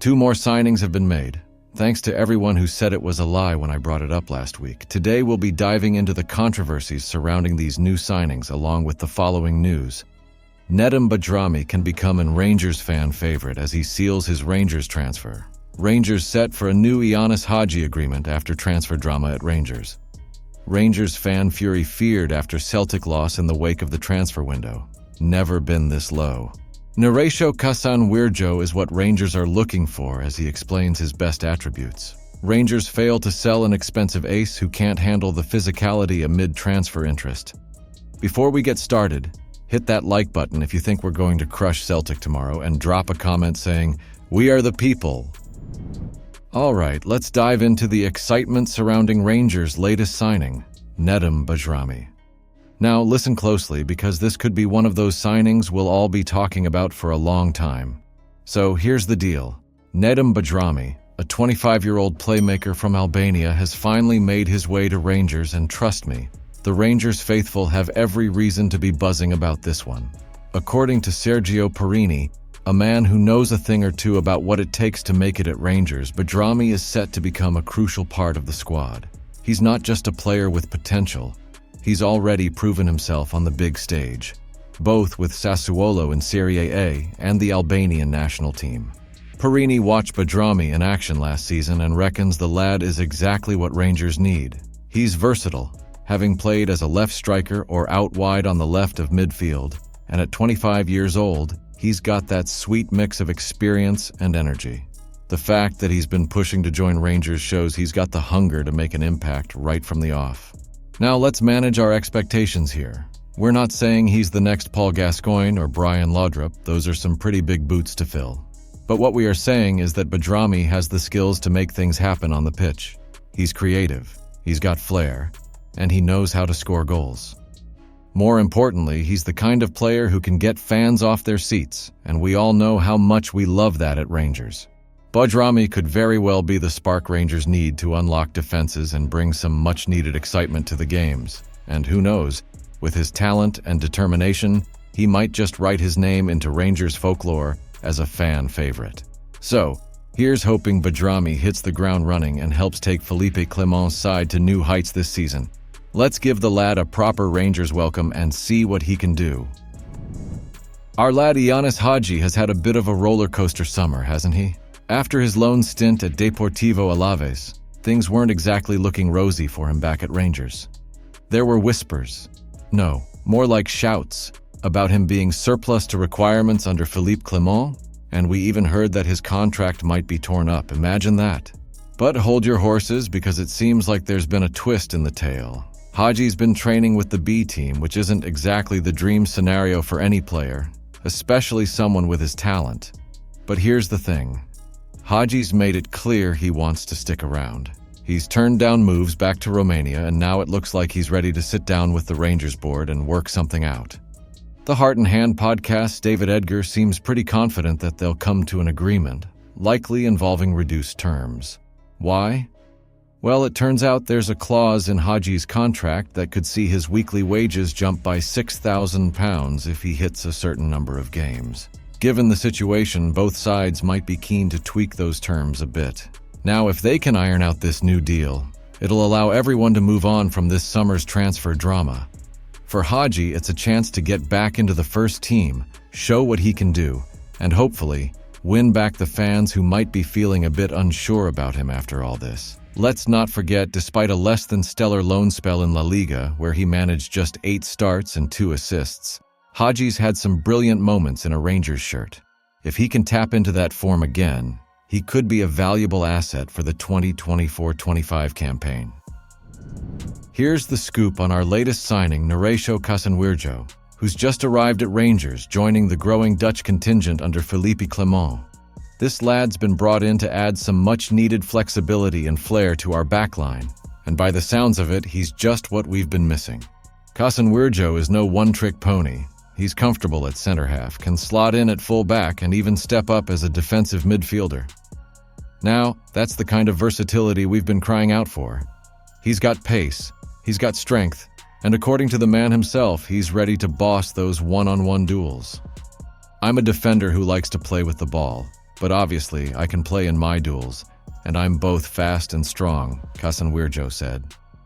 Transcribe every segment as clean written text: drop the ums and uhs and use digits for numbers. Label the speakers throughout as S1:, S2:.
S1: 2 more signings have been made. Thanks to everyone who said it was a lie when I brought it up last week. Today we'll be diving into the controversies surrounding these new signings along with the following news. Nedim Bajrami can become an Rangers fan favorite as he seals his Rangers transfer. Rangers set for a new Ianis Hagi agreement after transfer drama at Rangers. Rangers fan fury feared after Celtic loss in the wake of the transfer window. Never been this low. Kasanwirjo is what Rangers are looking for as he explains his best attributes. Rangers fail to sell an expensive ace who can't handle the physicality amid transfer interest. Before we get started, hit that like button if you think we're going to crush Celtic tomorrow and drop a comment saying, "We are the people." Alright, let's dive into the excitement surrounding Rangers' latest signing, Nedim Bajrami. Now listen closely because this could be one of those signings we'll all be talking about for a long time. So here's the deal. Nedim Bajrami, a 25-year-old playmaker from Albania, has finally made his way to Rangers, and trust me, the Rangers faithful have every reason to be buzzing about this one. According to Sergio Perini, a man who knows a thing or two about what it takes to make it at Rangers, Bajrami is set to become a crucial part of the squad. He's not just a player with potential. He's already proven himself on the big stage, both with Sassuolo in Serie A and the Albanian national team. Perini watched Bajrami in action last season and reckons the lad is exactly what Rangers need. He's versatile, having played as a left striker or out wide on the left of midfield, and at 25 years old, he's got that sweet mix of experience and energy. The fact that he's been pushing to join Rangers shows he's got the hunger to make an impact right from the off. Now let's manage our expectations here. We're not saying he's the next Paul Gascoigne or Brian Laudrup, those are some pretty big boots to fill. But what we are saying is that Bajrami has the skills to make things happen on the pitch. He's creative, he's got flair, and he knows how to score goals. More importantly, he's the kind of player who can get fans off their seats, and we all know how much we love that at Rangers. Bajrami could very well be the spark Rangers need to unlock defenses and bring some much-needed excitement to the games. And who knows, with his talent and determination, he might just write his name into Rangers folklore as a fan favorite. So, here's hoping Bajrami hits the ground running and helps take Felipe Clement's side to new heights this season. Let's give the lad a proper Rangers welcome and see what he can do. Our lad Ianis Hagi has had a bit of a roller coaster summer, hasn't he? After his loan stint at Deportivo Alaves, things weren't exactly looking rosy for him back at Rangers. There were whispers, no, more like shouts, about him being surplus to requirements under Philippe Clement, and we even heard that his contract might be torn up. Imagine that. But hold your horses because it seems like there's been a twist in the tale. Hagi's been training with the B team, which isn't exactly the dream scenario for any player, especially someone with his talent. But here's the thing. Hagi's made it clear he wants to stick around. He's turned down moves back to Romania, and now it looks like he's ready to sit down with the Rangers board and work something out. The Heart and Hand podcast's David Edgar seems pretty confident that they'll come to an agreement, likely involving reduced terms. Why? Well, it turns out there's a clause in Hagi's contract that could see his weekly wages jump by £6,000 if he hits a certain number of games. Given the situation, both sides might be keen to tweak those terms a bit. Now, if they can iron out this new deal, it'll allow everyone to move on from this summer's transfer drama. For Hagi, it's a chance to get back into the first team, show what he can do, and hopefully, win back the fans who might be feeling a bit unsure about him after all this. Let's not forget, despite a less than stellar loan spell in La Liga, where he managed just 8 starts and 2 assists, Hagi's had some brilliant moments in a Rangers shirt. If he can tap into that form again, he could be a valuable asset for the 2024-25 campaign. Here's the scoop on our latest signing, Kasanwirjo, who's just arrived at Rangers, joining the growing Dutch contingent under Philippe Clement. This lad's been brought in to add some much-needed flexibility and flair to our backline, and by the sounds of it, he's just what we've been missing. Kasanwirjo is no one-trick pony. He's comfortable at center half, can slot in at full back, and even step up as a defensive midfielder. Now, that's the kind of versatility we've been crying out for. He's got pace, he's got strength, and according to the man himself, he's ready to boss those one-on-one duels. I'm a defender who likes to play with the ball, but obviously I can play in my duels, and I'm both fast and strong, Kasanwirjo said.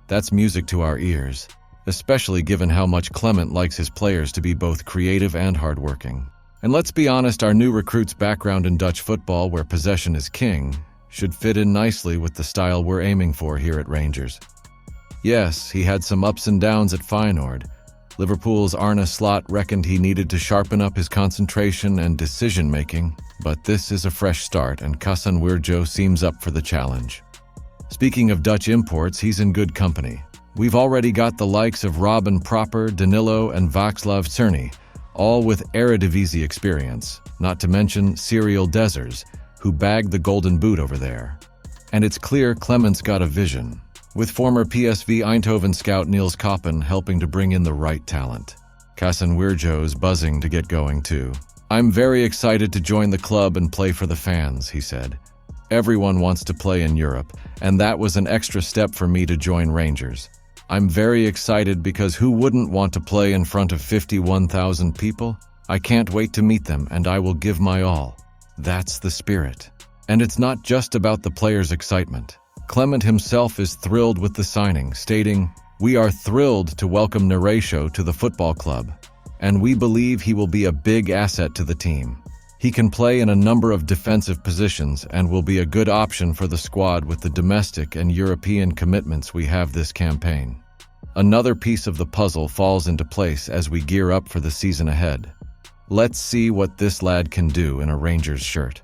S1: That's music to our ears, especially given how much Clement likes his players to be both creative and hardworking. And let's be honest, our new recruit's background in Dutch football, where possession is king, should fit in nicely with the style we're aiming for here at Rangers. Yes, he had some ups and downs at Feyenoord. Liverpool's Arne Slot reckoned he needed to sharpen up his concentration and decision-making, but this is a fresh start and Kasanwirjo seems up for the challenge. Speaking of Dutch imports, he's in good company. We've already got the likes of Robin Proper, Danilo, and Václav Cerny, all with Eredivisie experience, not to mention Cyril Dessers, who bagged the Golden Boot over there. And it's clear Clement's got a vision, with former PSV Eindhoven scout Niels Koppen helping to bring in the right talent. Kasanwirjo's buzzing to get going too. I'm very excited to join the club and play for the fans, he said. Everyone wants to play in Europe, and that was an extra step for me to join Rangers. I'm very excited because who wouldn't want to play in front of 51,000 people? I can't wait to meet them, and I will give my all. That's the spirit. And it's not just about the players' excitement. Clement himself is thrilled with the signing, stating, "We are thrilled to welcome Neresho to the football club, and we believe he will be a big asset to the team. He can play in a number of defensive positions and will be a good option for the squad with the domestic and European commitments we have this campaign." Another piece of the puzzle falls into place as we gear up for the season ahead. Let's see what this lad can do in a Rangers shirt.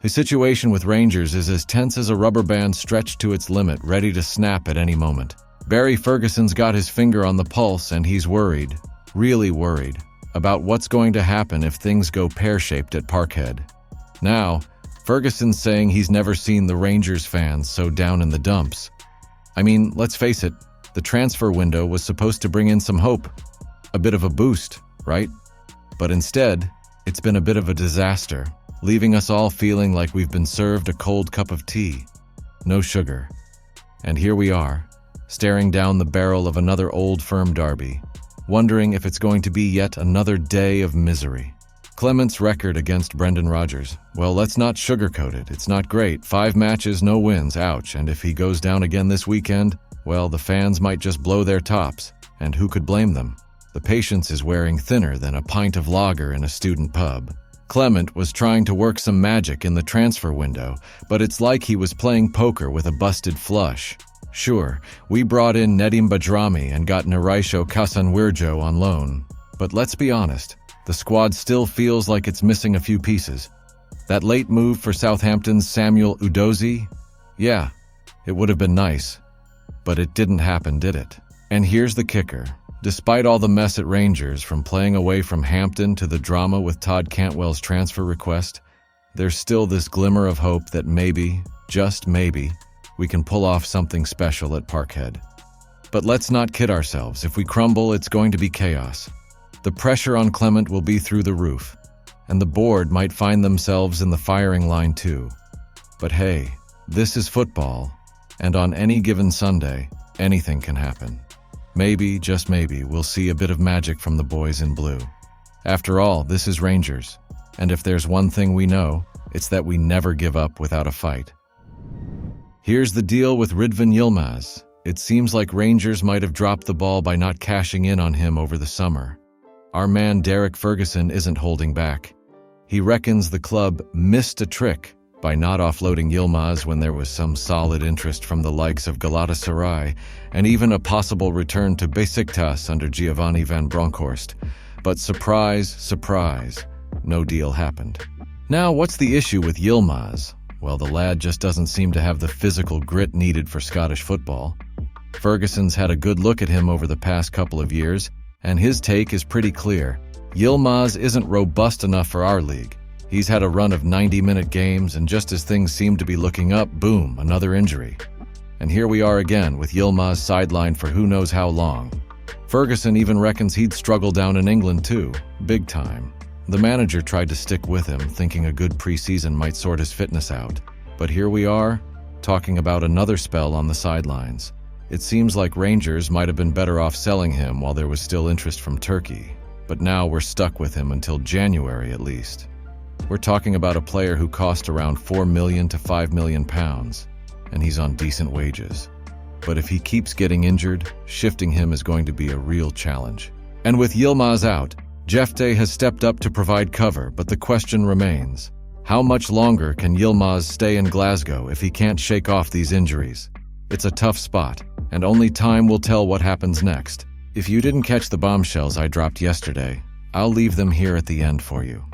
S1: The situation with Rangers is as tense as a rubber band stretched to its limit, ready to snap at any moment. Barry Ferguson's got his finger on the pulse and he's worried, really worried, about what's going to happen if things go pear-shaped at Parkhead. Now, Ferguson's saying he's never seen the Rangers fans so down in the dumps. I mean, let's face it, the transfer window was supposed to bring in some hope, a bit of a boost, right? But instead, it's been a bit of a disaster, leaving us all feeling like we've been served a cold cup of tea. No sugar. And here we are, staring down the barrel of another old firm derby, wondering if it's going to be yet another day of misery. Clement's record against Brendan Rodgers. Well, let's not sugarcoat it. It's not great. 5 matches, no wins, ouch. And if he goes down again this weekend, well, the fans might just blow their tops. And who could blame them? The patience is wearing thinner than a pint of lager in a student pub. Clement was trying to work some magic in the transfer window, but it's like he was playing poker with a busted flush. Sure, we brought in Nedim Bajrami and got Neresho Kasanwirjo on loan. But let's be honest, the squad still feels like it's missing a few pieces. That late move for Southampton's Samuel Udozie? Yeah, it would have been nice. But it didn't happen, did it? And here's the kicker. Despite all the mess at Rangers, from playing away from Hampton to the drama with Todd Cantwell's transfer request, there's still this glimmer of hope that maybe, just maybe, we can pull off something special at Parkhead. But let's not kid ourselves. If we crumble, it's going to be chaos. The pressure on Clement will be through the roof, and the board might find themselves in the firing line too. But hey, this is football, and on any given Sunday, anything can happen. Maybe, just maybe, we'll see a bit of magic from the boys in blue. After all, this is Rangers, and if there's one thing we know, it's that we never give up without a fight. Here's the deal with Ridvan Yilmaz. It seems like Rangers might have dropped the ball by not cashing in on him over the summer. Our man Derek Ferguson isn't holding back. He reckons the club missed a trick by not offloading Yilmaz when there was some solid interest from the likes of Galatasaray and even a possible return to Besiktas under Giovanni van Bronckhorst. But surprise, surprise, no deal happened. Now, what's the issue with Yilmaz? Well, the lad just doesn't seem to have the physical grit needed for Scottish football. Ferguson's had a good look at him over the past couple of years, and his take is pretty clear. Yilmaz isn't robust enough for our league. He's had a run of 90-minute games, and just as things seem to be looking up, boom, another injury. And here we are again, with Yilmaz sidelined for who knows how long. Ferguson even reckons he'd struggle down in England too, big time. The manager tried to stick with him, thinking a good preseason might sort his fitness out. But here we are, talking about another spell on the sidelines. It seems like Rangers might have been better off selling him while there was still interest from Turkey. But now we're stuck with him until January at least. We're talking about a player who cost around 4 million to 5 million pounds, and he's on decent wages. But if he keeps getting injured, shifting him is going to be a real challenge. And with Yilmaz out, Jefte has stepped up to provide cover, but the question remains: how much longer can Yilmaz stay in Glasgow if he can't shake off these injuries? It's a tough spot, and only time will tell what happens next. If you didn't catch the bombshells I dropped yesterday, I'll leave them here at the end for you.